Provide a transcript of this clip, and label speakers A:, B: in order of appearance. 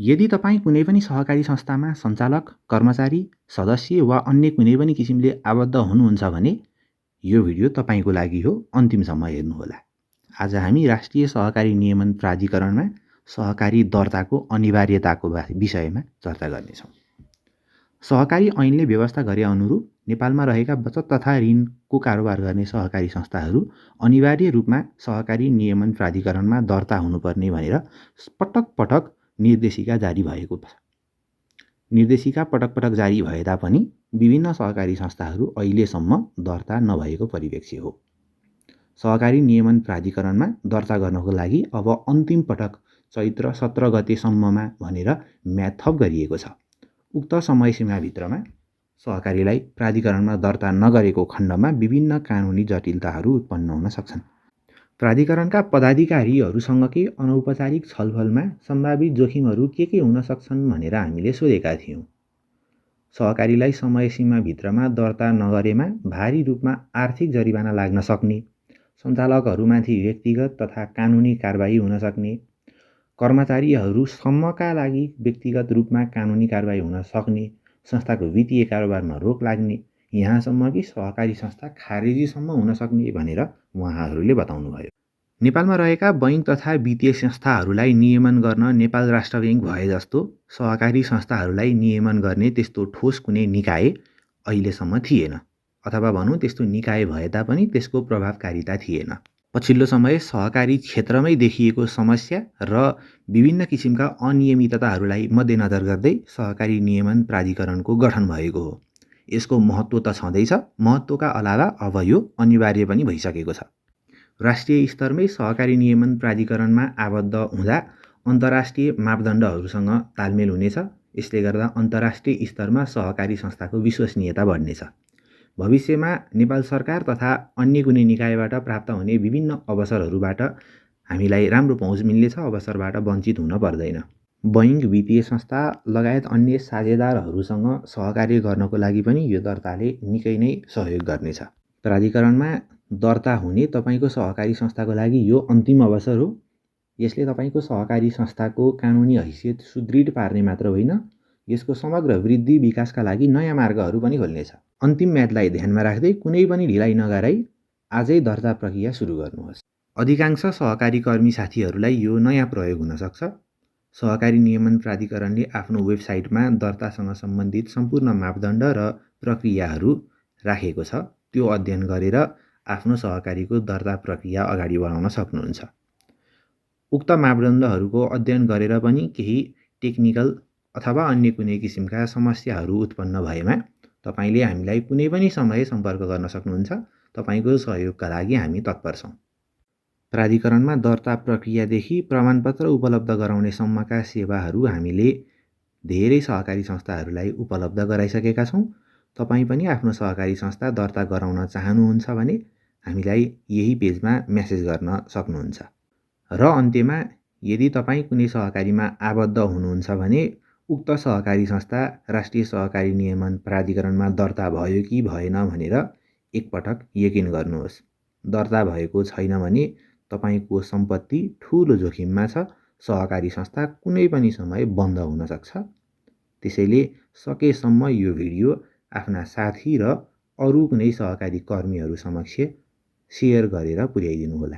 A: यदि तपाईँ कुनै पनि सहकारी संस्थामा सञ्चालक, कर्मचारी, सदस्य वा अन्य कुनै पनि किसिमले आबद्ध हुनुहुन्छ भने यो भिडियो तपाईँको लागि हो। अन्तिमसम्म हेर्नुहोला। आज हामी राष्ट्रिय सहकारी नियमन प्राधिकरणमा सहकारी दर्ताको अनिवार्यताको विषयमा चर्चा गर्नेछौँ। सहकारी ऐनले व्यवस्था गरे अनुरूप नेपालमा रहेका बचत तथा ऋणको कारोबार गर्ने सहकारी संस्थाहरू अनिवार्य रूपमा सहकारी नियमन प्राधिकरणमा दर्ता हुनुपर्ने भनेर पटक पटक निर्देशिका जारी भएको छ। निर्देशिका पटक पटक जारी भए तापनि विभिन्न सहकारी संस्थाहरू अहिलेसम्म दर्ता नभएको परिप्रेक्ष्य हो। सहकारी नियमन प्राधिकरणमा दर्ता गर्नको लागि अब अन्तिम पटक चैत्र 17 गतेसम्ममा भनेर म्याद थप गरिएको छ। उक्त समयसीमाभित्रमा सहकारीलाई प्राधिकरणमा दर्ता नगरेको खण्डमा विभिन्न कानुनी जटिलताहरू उत्पन्न हुन सक्छन्। प्राधिकरणका पदाधिकारीहरूसँगकै अनौपचारिक छलफलमा सम्भावित जोखिमहरू के हुन सक्छन् भनेर हामीले सोधेका थियौँ। सहकारीलाई समयसीमाभित्रमा दर्ता नगरेमा भारी रूपमा आर्थिक जरिवाना लाग्न सक्ने, सञ्चालकहरूमाथि व्यक्तिगत तथा कानुनी कारबाही हुन सक्ने, कर्मचारीहरूसम्मका लागि व्यक्तिगत रूपमा कानुनी कारबाही हुन सक्ने, संस्थाको वित्तीय कारोबारमा रोक लाग्ने, यहाँसम्म कि सहकारी संस्था खारेजीसम्म हुन सक्ने भनेर उहाँहरूले बताउनुभयो। नेपालमा रहेका बैङ्क तथा वित्तीय संस्थाहरूलाई नियमन गर्न नेपाल राष्ट्र बैङ्क भए जस्तो सहकारी संस्थाहरूलाई नियमन गर्ने त्यस्तो ठोस कुनै निकाय अहिलेसम्म थिएन, अथवा भनौँ त्यस्तो निकाय भए तापनि त्यसको प्रभावकारिता थिएन। पछिल्लो समय सहकारी क्षेत्रमै देखिएको समस्या र विभिन्न किसिमका अनियमितताहरूलाई मध्यनजर गर्दै सहकारी नियमन प्राधिकरणको गठन भएको हो। यसको महत्त्व त छँदैछ, महत्त्वका अलावा अब यो अनिवार्य पनि भइसकेको छ। राष्ट्रिय स्तरमै सहकारी नियमन प्राधिकरणमा आबद्ध हुँदा अन्तर्राष्ट्रिय मापदण्डहरूसँग तालमेल हुनेछ। यसले गर्दा अन्तर्राष्ट्रिय स्तरमा सहकारी संस्थाको विश्वसनीयता बढ्नेछ। भविष्यमा नेपाल सरकार तथा अन्य कुनै निकायबाट प्राप्त हुने विभिन्न अवसरहरूबाट हामीलाई राम्रो पहुँच मिल्नेछ, अवसरबाट वञ्चित हुन पर्दैन। बैङ्क, वित्तीय संस्था लगायत अन्य साझेदारहरूसँग सहकार्य गर्नको लागि पनि यो दर्ताले निकै नै सहयोग गर्नेछ। प्राधिकरणमा दर्ता हुने तपाईँको सहकारी संस्थाको लागि यो अन्तिम अवसर हो। यसले तपाईँको सहकारी संस्थाको कानुनी हैसियत सुदृढ पार्ने मात्र होइन, यसको समग्र वृद्धि विकासका लागि नयाँ मार्गहरू पनि खोल्नेछ। अन्तिम म्यादलाई ध्यानमा राख्दै कुनै पनि ढिलाइ नगराई आजै दर्ता प्रक्रिया सुरु गर्नुहोस्। अधिकांश सहकारी कर्मी साथीहरूलाई यो नयाँ प्रयोग हुन सक्छ। सहकारी नियमन प्राधिकरणले आफ्नो वेबसाइटमा दर्तासँग सम्बन्धित सम्पूर्ण मापदण्ड र प्रक्रियाहरू राखेको छ। त्यो अध्ययन गरेर आफ्नो सहकारीको दर्ता प्रक्रिया अगाडि बढाउन सक्नुहुन्छ। उक्त मापदण्डहरूको अध्ययन गरेर पनि केही टेक्निकल अथवा अन्य कुनै किसिमका समस्याहरू उत्पन्न भएमा तपाईँले हामीलाई कुनै पनि समय सम्पर्क गर्न सक्नुहुन्छ। तपाईँको सहयोगका लागि हामी तत्पर छौँ। प्राधिकरणमा दर्ता प्रक्रियादेखि प्रमाणपत्र उपलब्ध गराउने सम्मका सेवाहरू हामीले धेरै सहकारी संस्थाहरूलाई उपलब्ध गराइसकेका छौँ। तपाईँ पनि आफ्नो सहकारी संस्था दर्ता गराउन चाहनुहुन्छ भने हामीलाई यही पेजमा मेसेज गर्न सक्नुहुन्छ। र अन्त्यमा यदि तपाईँ कुनै सहकारीमा आबद्ध हुनुहुन्छ भने उक्त सहकारी संस्था राष्ट्रिय सहकारी नियमन प्राधिकरणमा दर्ता भयो कि भएन भनेर एकपटक यकिन गर्नुहोस्। दर्ता भएको छैन भने तपाईँको सम्पत्ति ठुलो जोखिममा छ। सहकारी संस्था कुनै पनि समय बन्द हुन सक्छ। त्यसैले सकेसम्म यो भिडियो आफ्ना साथी र अरू कुनै सहकारी कर्मीहरू समक्ष सेयर गरेर पुर्याइदिनुहोला।